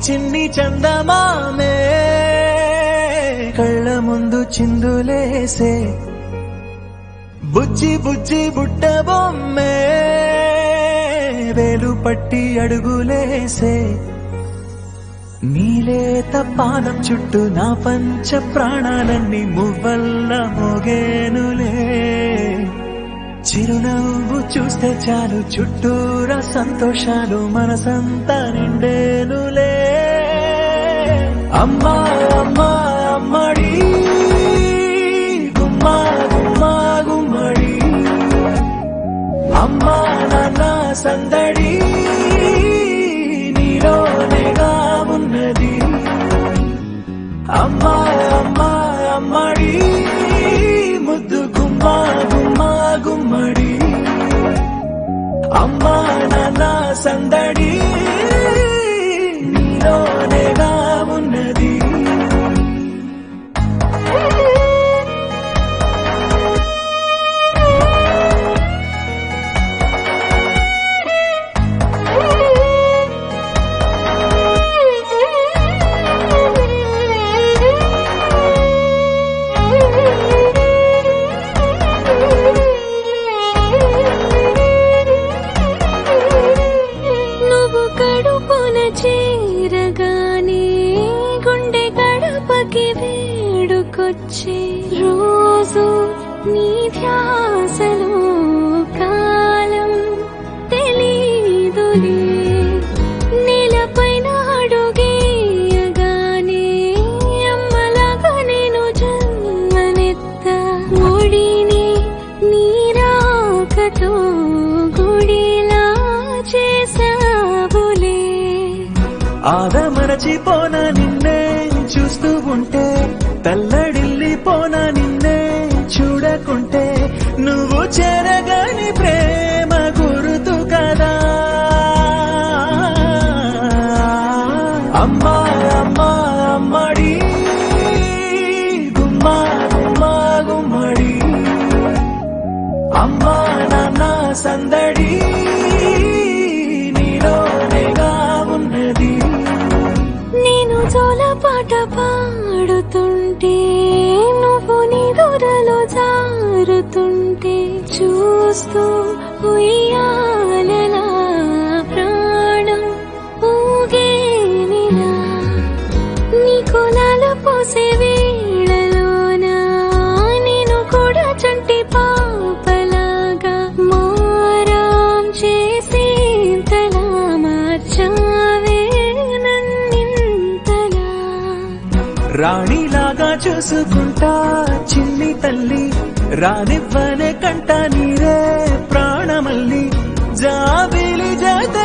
చిన్ని చందమామే కళ్ళ ముందు చిందులేసే బుజ్జి బుజ్జి బుట్ట బొమ్మే వేలు పట్టి అడుగులేసే నీలేత పాదం చుట్టూ నా పంచ ప్రాణాలన్నీ మువ్వల్ల మోగేనులే చిరునవ్వు చూస్తే చాలు చుట్టూరా సంతోషాలు మనసంతా నిండేనులే అమ్మా అమ్మా అమ్మడి గుమ్మా గుమ్మా గుమ్మడి అమ్మా నాన్న సందడి నీలోనేగా ఉన్నది అమ్మా అమ్మా అమ్మడి ముద్దు గుమ్మా గుమ్మా గుమ్మడి అమ్మా నాన్న సందడి నీలోనేగా ఉన్నది చేరగానే గుండె గడపకి వేడుకొచ్చే రోజు నీ ధ్యాసలో కాలం తెలీదులే నేలపైన అడుగేయగానే అమ్మలాగా నేను జన్మనెత్త ఒడిని నీ రాకతో గుడిలా చేసావులే ఆదమరచిపోనా నిన్నే చూస్తూ ఉంటే తల్లడిల్లిపోనా నిన్నే చూడకుంటే నువ్వు చెరగని ప్రేమ గుర్తు కదా అమ్మా అమ్మా అమ్మడి గుమ్మా గుమ్మా గుమ్మడి అమ్మా నాన్న సందడి నీలోనేగా ఉన్నది నేను జోలపాట పాడుతుంటే నువ్వు నిదురలో జారుతుంటే చూస్తూ ఉయ్యాలలా ప్రాణం ఊగేనిలా నీ కులాల పోసే వేళలోనా నేను కూడా చంటి పాపలాగా మారాం చేసి తలా మార్చావే నన్నింతలా రాణిలాగా చూసుకుంటా చిన్ని తల్లి రానివ్వనే కంట నీరే ప్రాణమల్లి జాబిలి జత